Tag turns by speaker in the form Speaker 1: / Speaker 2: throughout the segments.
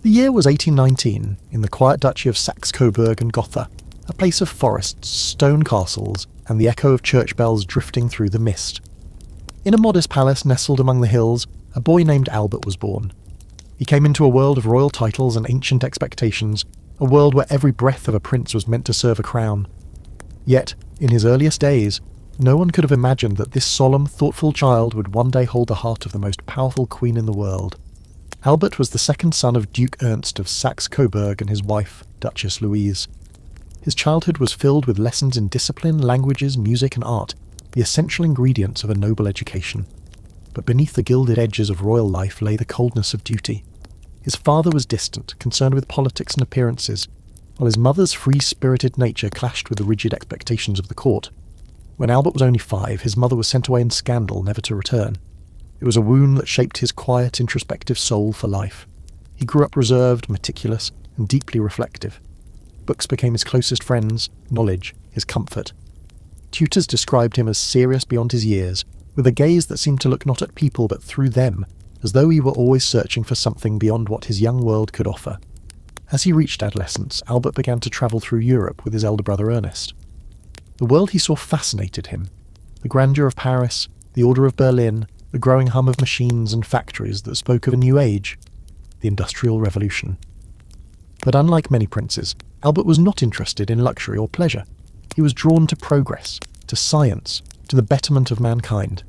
Speaker 1: The year was 1819, in the quiet duchy of Saxe-Coburg and Gotha, a place of forests, stone castles, and the echo of church bells drifting through the mist. In a modest palace nestled among the hills, a boy named Albert was born. He came into a world of royal titles and ancient expectations, a world where every breath of a prince was meant to serve a crown. Yet, in his earliest days, no one could have imagined that this solemn, thoughtful child would one day hold the heart of the most powerful queen in the world. Albert was the second son of Duke Ernst of Saxe-Coburg and his wife, Duchess Louise. His childhood was filled with lessons in discipline, languages, music and art, the essential ingredients of a noble education. But beneath the gilded edges of royal life lay the coldness of duty. His father was distant, concerned with politics and appearances, while his mother's free-spirited nature clashed with the rigid expectations of the court. When Albert was only 5, his mother was sent away in scandal, never to return. It was a wound that shaped his quiet, introspective soul for life. He grew up reserved, meticulous, and deeply reflective. Books became his closest friends, knowledge, his comfort. Tutors described him as serious beyond his years, with a gaze that seemed to look not at people but through them, as though he were always searching for something beyond what his young world could offer. As he reached adolescence, Albert began to travel through Europe with his elder brother Ernest. The world he saw fascinated him. The grandeur of Paris, the order of Berlin, the growing hum of machines and factories that spoke of a new age, the Industrial Revolution. But unlike many princes, Albert was not interested in luxury or pleasure. He was drawn to progress, to science, to the betterment of mankind.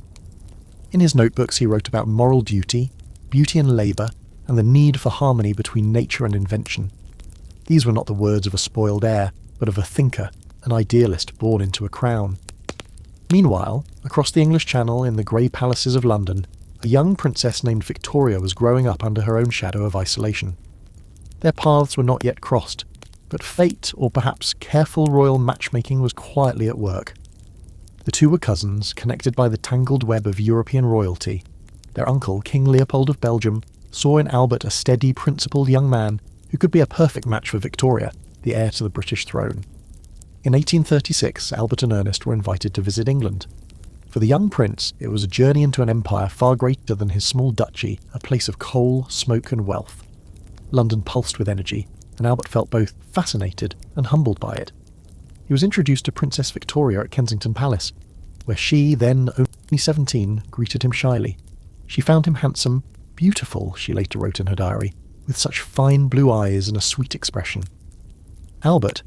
Speaker 1: In his notebooks he wrote about moral duty, beauty and labour, and the need for harmony between nature and invention. These were not the words of a spoiled heir, but of a thinker, an idealist born into a crown. Meanwhile, across the English Channel in the grey palaces of London, a young princess named Victoria was growing up under her own shadow of isolation. Their paths were not yet crossed, but fate, or perhaps careful royal matchmaking, was quietly at work. The two were cousins, connected by the tangled web of European royalty. Their uncle, King Leopold of Belgium, saw in Albert a steady, principled young man who could be a perfect match for Victoria, the heir to the British throne. In 1836, Albert and Ernest were invited to visit England. For the young prince, it was a journey into an empire far greater than his small duchy, a place of coal, smoke and wealth. London pulsed with energy, and Albert felt both fascinated and humbled by it. He was introduced to Princess Victoria at Kensington Palace, where she, then only 17, greeted him shyly. She found him handsome, beautiful, she later wrote in her diary, with such fine blue eyes and a sweet expression. Albert,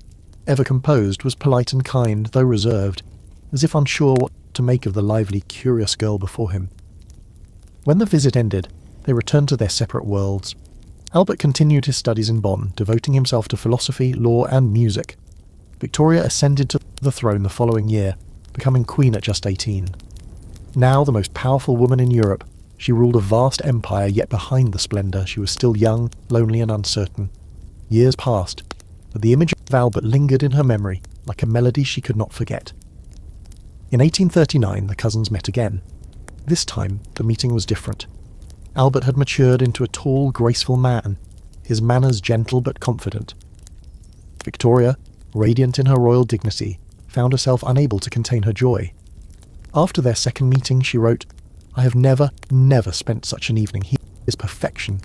Speaker 1: ever composed, was polite and kind, though reserved, as if unsure what to make of the lively, curious girl before him. When the visit ended, they returned to their separate worlds. Albert continued his studies in Bonn, devoting himself to philosophy, law and music. Victoria ascended to the throne the following year, becoming queen at just 18. Now the most powerful woman in Europe, she ruled a vast empire, yet behind the splendour she was still young, lonely and uncertain. Years passed, but the image of Albert lingered in her memory like a melody she could not forget. In 1839 the cousins met again. This time the meeting was different. Albert had matured into a tall, graceful man, his manners gentle but confident. Victoria, radiant in her royal dignity, found herself unable to contain her joy. After their second meeting she wrote, "I have never spent such an evening. He is perfection."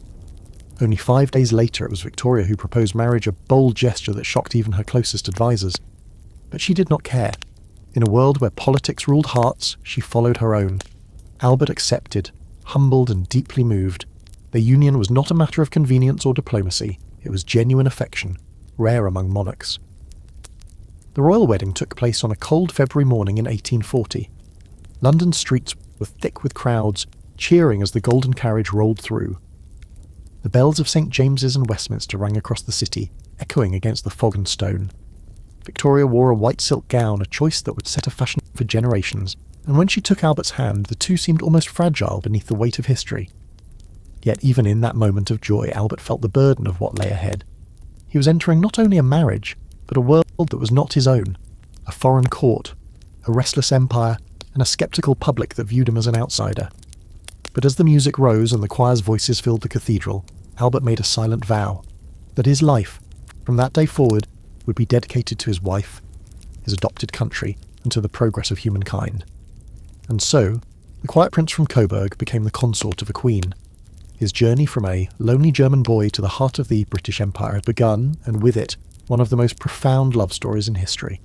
Speaker 1: Only 5 days later it was Victoria who proposed marriage, a bold gesture that shocked even her closest advisors. But she did not care. In a world where politics ruled hearts, she followed her own. Albert accepted, humbled and deeply moved. Their union was not a matter of convenience or diplomacy, it was genuine affection, rare among monarchs. The royal wedding took place on a cold February morning in 1840. London streets were thick with crowds, cheering as the golden carriage rolled through. The bells of St. James's and Westminster rang across the city, echoing against the fog and stone. Victoria wore a white silk gown, a choice that would set a fashion for generations, and when she took Albert's hand, the two seemed almost fragile beneath the weight of history. Yet even in that moment of joy, Albert felt the burden of what lay ahead. He was entering not only a marriage, but a world that was not his own, a foreign court, a restless empire, and a sceptical public that viewed him as an outsider. But as the music rose and the choir's voices filled the cathedral, Albert made a silent vow that his life, from that day forward, would be dedicated to his wife, his adopted country, and to the progress of humankind. And so, the quiet prince from Coburg became the consort of a queen. His journey from a lonely German boy to the heart of the British Empire had begun, and with it, one of the most profound love stories in history.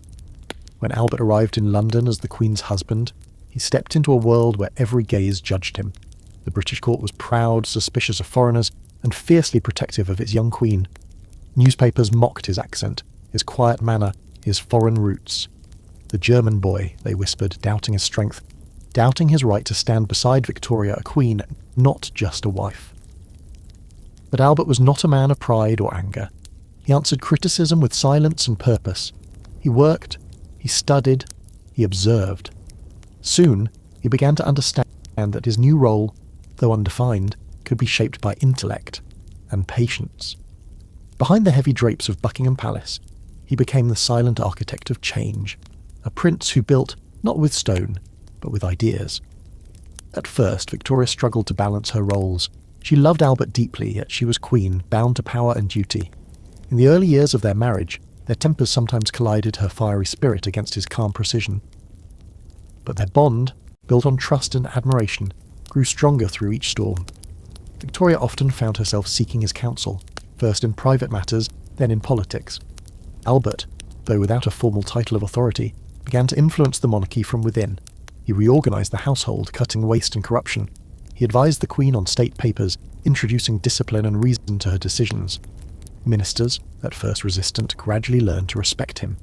Speaker 1: When Albert arrived in London as the Queen's husband, he stepped into a world where every gaze judged him. The British court was proud, suspicious of foreigners, and fiercely protective of its young Queen. Newspapers mocked his accent, his quiet manner, his foreign roots. The German boy, they whispered, doubting his strength, doubting his right to stand beside Victoria, a queen, not just a wife. But Albert was not a man of pride or anger. He answered criticism with silence and purpose. He worked, he studied, he observed. Soon, he began to understand that his new role, though undefined, could be shaped by intellect and patience. Behind the heavy drapes of Buckingham Palace, he became the silent architect of change, a prince who built not with stone, but with ideas. At first, Victoria struggled to balance her roles. She loved Albert deeply, yet she was queen, bound to power and duty. In the early years of their marriage, their tempers sometimes collided, her fiery spirit against his calm precision. But their bond, built on trust and admiration, grew stronger through each storm. Victoria often found herself seeking his counsel, first in private matters, then in politics. Albert, though without a formal title of authority, began to influence the monarchy from within. He reorganised the household, cutting waste and corruption. He advised the Queen on state papers, introducing discipline and reason to her decisions. Ministers, at first resistant, gradually learned to respect him.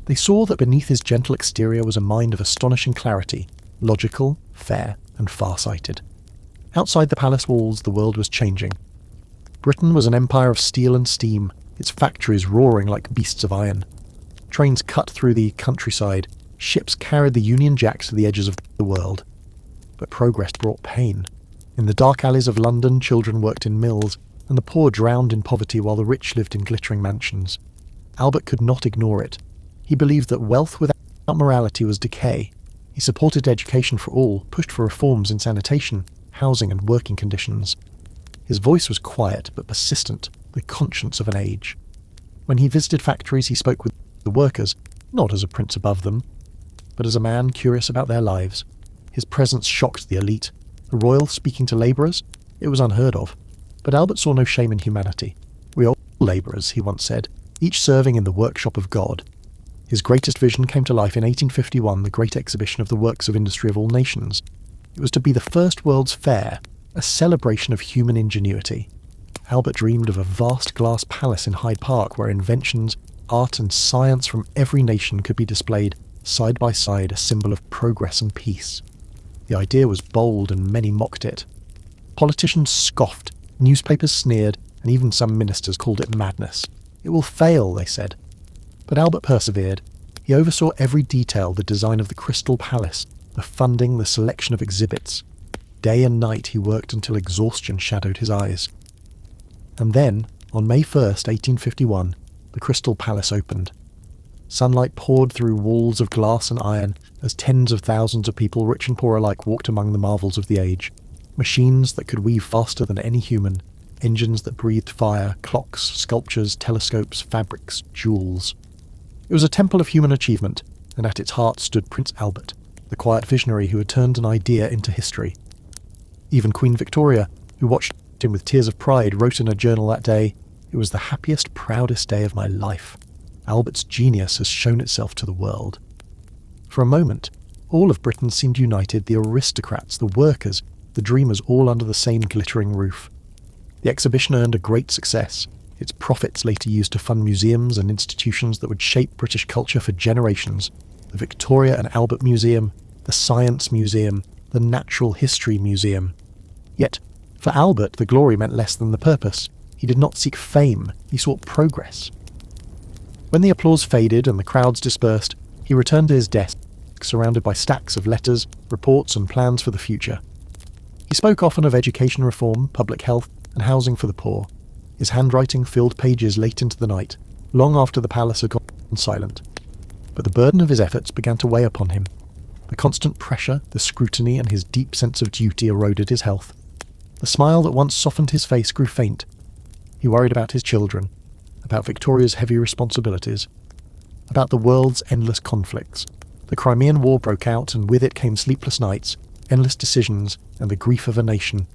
Speaker 1: They saw that beneath his gentle exterior was a mind of astonishing clarity, logical, fair, and far-sighted. Outside the palace walls, the world was changing. Britain was an empire of steel and steam, its factories roaring like beasts of iron. Trains cut through the countryside, ships carried the Union Jacks to the edges of the world. But progress brought pain. In the dark alleys of London, children worked in mills, and the poor drowned in poverty while the rich lived in glittering mansions. Albert could not ignore it. He believed that wealth without morality was decay. He supported education for all, pushed for reforms in sanitation, housing and working conditions. His voice was quiet but persistent, the conscience of an age. When he visited factories, he spoke with the workers, not as a prince above them, but as a man curious about their lives. His presence shocked the elite. A royal speaking to labourers? It was unheard of. But Albert saw no shame in humanity. We are all labourers, he once said, each serving in the workshop of God. His greatest vision came to life in 1851, the Great Exhibition of the Works of Industry of all Nations. It was to be the first World's Fair, a celebration of human ingenuity. Albert dreamed of a vast glass palace in Hyde Park where inventions, art and science from every nation could be displayed side by side, a symbol of progress and peace. The idea was bold and many mocked it. Politicians scoffed, newspapers sneered, and even some ministers called it madness. It will fail, they said. But Albert persevered. He oversaw every detail, the design of the Crystal Palace, the funding, the selection of exhibits. Day and night he worked until exhaustion shadowed his eyes. And then, on May 1st, 1851, the Crystal Palace opened. Sunlight poured through walls of glass and iron as tens of thousands of people, rich and poor alike, walked among the marvels of the age. Machines that could weave faster than any human, engines that breathed fire, clocks, sculptures, telescopes, fabrics, jewels. It was a temple of human achievement, and at its heart stood Prince Albert, the quiet visionary who had turned an idea into history. Even Queen Victoria, who watched him with tears of pride, wrote in a journal that day, "It was the happiest, proudest day of my life. Albert's genius has shown itself to the world." For a moment, all of Britain seemed united, the aristocrats, the workers, the dreamers, all under the same glittering roof. The exhibition earned a great success, its profits later used to fund museums and institutions that would shape British culture for generations. The Victoria and Albert Museum, the Science Museum, the Natural History Museum. Yet, for Albert, the glory meant less than the purpose. He did not seek fame, he sought progress. When the applause faded and the crowds dispersed, he returned to his desk, surrounded by stacks of letters, reports and plans for the future. He spoke often of education reform, public health, and housing for the poor. His handwriting filled pages late into the night, long after the palace had gone silent. But the burden of his efforts began to weigh upon him. The constant pressure, the scrutiny, and his deep sense of duty eroded his health. The smile that once softened his face grew faint. He worried about his children, about Victoria's heavy responsibilities, about the world's endless conflicts. The Crimean War broke out, and with it came sleepless nights, endless decisions, and the grief of a nation.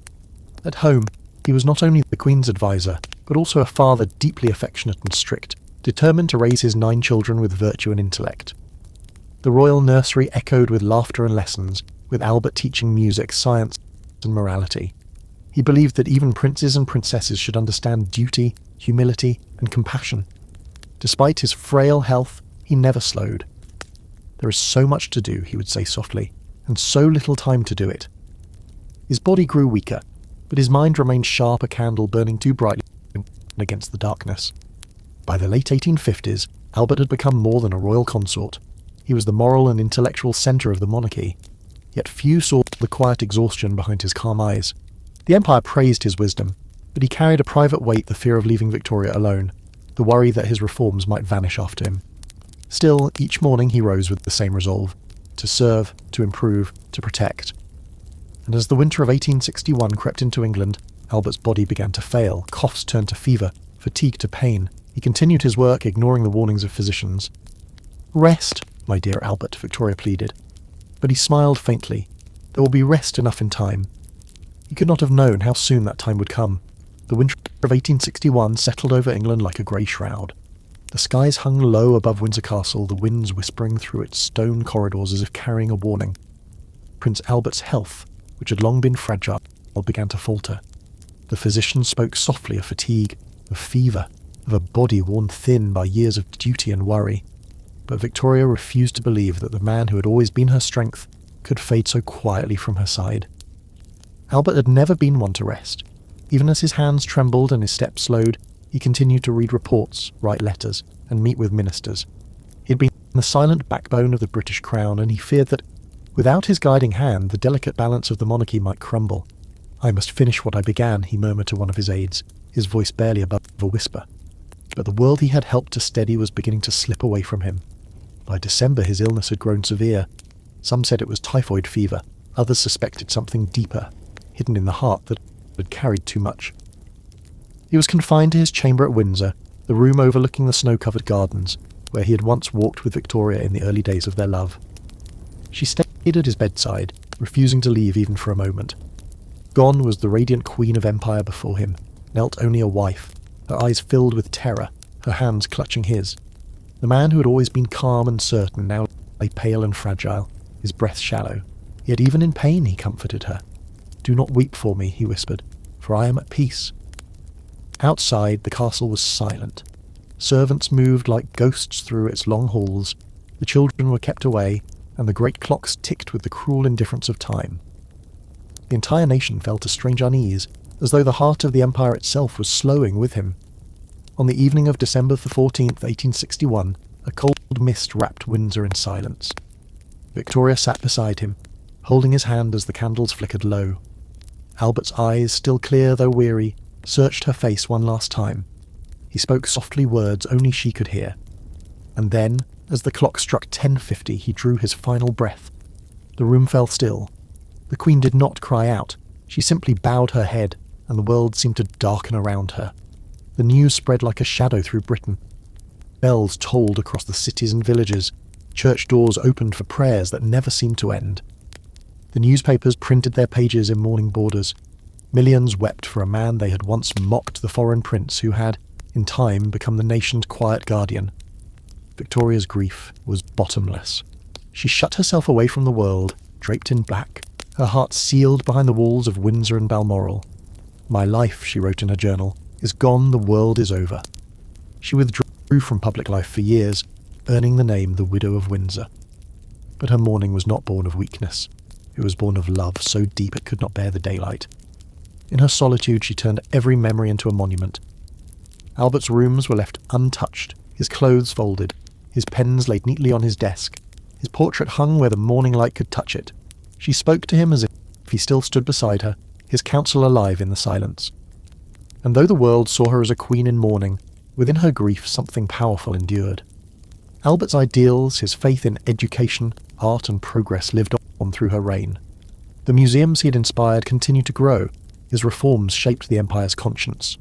Speaker 1: At home, He was not only the Queen's advisor, but also a father deeply affectionate and strict, determined to raise his 9 children with virtue and intellect. The royal nursery echoed with laughter and lessons, with Albert teaching music, science, and morality. He believed that even princes and princesses should understand duty, humility, and compassion. Despite his frail health, he never slowed. "There is so much to do," he would say softly, "and so little time to do it." His body grew weaker, but his mind remained sharp, a candle burning too brightly against the darkness. By the late 1850s, Albert had become more than a royal consort. He was the moral and intellectual centre of the monarchy, yet few saw the quiet exhaustion behind his calm eyes. The empire praised his wisdom, but he carried a private weight, the fear of leaving Victoria alone, the worry that his reforms might vanish after him. Still, each morning he rose with the same resolve: to serve, to improve, to protect. And as the winter of 1861 crept into England, Albert's body began to fail, coughs turned to fever, fatigue to pain. He continued his work, ignoring the warnings of physicians. "Rest, my dear Albert," Victoria pleaded. But he smiled faintly. "There will be rest enough in time." He could not have known how soon that time would come. The winter of 1861 settled over England like a grey shroud. The skies hung low above Windsor Castle, the winds whispering through its stone corridors as if carrying a warning. Prince Albert's health, which had long been fragile, began to falter. The physicians spoke softly of fatigue, of fever, of a body worn thin by years of duty and worry. But Victoria refused to believe that the man who had always been her strength could fade so quietly from her side. Albert had never been one to rest. Even as his hands trembled and his steps slowed, he continued to read reports, write letters, and meet with ministers. He had been the silent backbone of the British crown, and he feared that, without his guiding hand, the delicate balance of the monarchy might crumble. "I must finish what I began," he murmured to one of his aides, his voice barely above a whisper. But the world he had helped to steady was beginning to slip away from him. By December his illness had grown severe. Some said it was typhoid fever, others suspected something deeper, hidden in the heart that had carried too much. He was confined to his chamber at Windsor, the room overlooking the snow-covered gardens, where he had once walked with Victoria in the early days of their love. She stayed at his bedside, refusing to leave even for a moment. Gone was the radiant queen of empire before him, knelt only a wife, her eyes filled with terror, her hands clutching his. The man who had always been calm and certain now lay pale and fragile, his breath shallow. Yet even in pain he comforted her. "Do not weep for me," he whispered, "for I am at peace." Outside, the castle was silent. Servants moved like ghosts through its long halls, the children were kept away, and the great clocks ticked with the cruel indifference of time. The entire nation felt a strange unease, as though the heart of the empire itself was slowing with him. On the evening of December the 14th, 1861, a cold mist wrapped Windsor in silence. Victoria sat beside him, holding his hand as the candles flickered low. Albert's eyes, still clear though weary, searched her face one last time. He spoke softly words only she could hear. And then, as the clock struck 10:50, he drew his final breath. The room fell still. The Queen did not cry out. She simply bowed her head, and the world seemed to darken around her. The news spread like a shadow through Britain. Bells tolled across the cities and villages. Church doors opened for prayers that never seemed to end. The newspapers printed their pages in mourning borders. Millions wept for a man they had once mocked, the foreign prince who had, in time, become the nation's quiet guardian. Victoria's grief was bottomless. She shut herself away from the world, draped in black, her heart sealed behind the walls of Windsor and Balmoral. "My life," she wrote in her journal, "is gone, the world is over." She withdrew from public life for years, earning the name the Widow of Windsor. But her mourning was not born of weakness. It was born of love so deep it could not bear the daylight. In her solitude she turned every memory into a monument. Albert's rooms were left untouched, his clothes folded, his pens laid neatly on his desk, his portrait hung where the morning light could touch it. She spoke to him as if he still stood beside her, his counsel alive in the silence. And though the world saw her as a queen in mourning, within her grief something powerful endured. Albert's ideals, his faith in education, art and progress lived on through her reign. The museums he had inspired continued to grow. His reforms shaped the empire's conscience.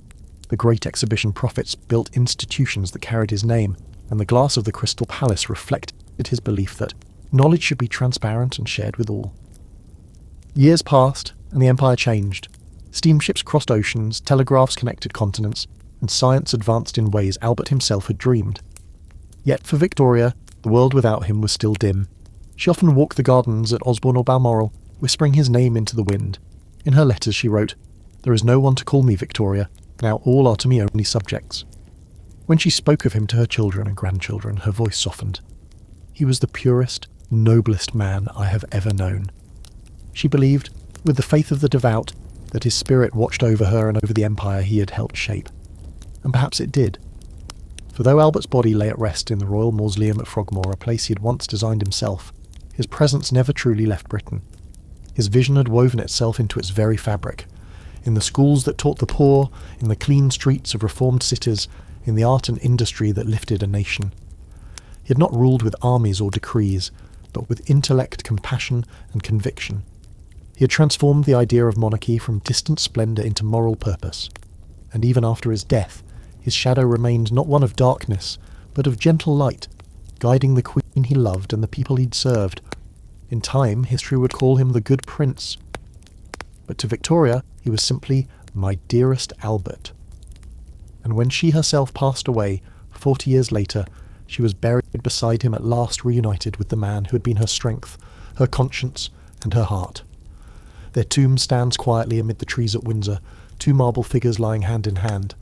Speaker 1: The Great Exhibition profits built institutions that carried his name, and the glass of the Crystal Palace reflected his belief that knowledge should be transparent and shared with all. Years passed, and the empire changed. Steamships crossed oceans, telegraphs connected continents, and science advanced in ways Albert himself had dreamed. Yet for Victoria, the world without him was still dim. She often walked the gardens at Osborne or Balmoral, whispering his name into the wind. In her letters she wrote, "There is no one to call me Victoria, now all are to me only subjects." When she spoke of him to her children and grandchildren, her voice softened. "He was the purest, noblest man I have ever known." She believed, with the faith of the devout, that his spirit watched over her and over the empire he had helped shape. And perhaps it did. For though Albert's body lay at rest in the royal mausoleum at Frogmore, a place he had once designed himself, his presence never truly left Britain. His vision had woven itself into its very fabric, in the schools that taught the poor, in the clean streets of reformed cities, in the art and industry that lifted a nation. He had not ruled with armies or decrees, but with intellect, compassion, and conviction. He had transformed the idea of monarchy from distant splendour into moral purpose, and even after his death, his shadow remained not one of darkness, but of gentle light, guiding the queen he loved and the people he'd served. In time, history would call him the good prince. But to Victoria, he was simply my dearest Albert. And when she herself passed away, 40 years later, she was buried beside him, at last reunited with the man who had been her strength, her conscience, and her heart. Their tomb stands quietly amid the trees at Windsor, two marble figures lying hand in hand.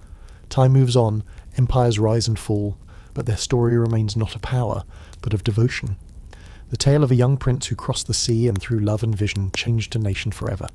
Speaker 1: Time moves on, empires rise and fall, but their story remains not of power, but of devotion. The tale of a young prince who crossed the sea and through love and vision changed a nation forever.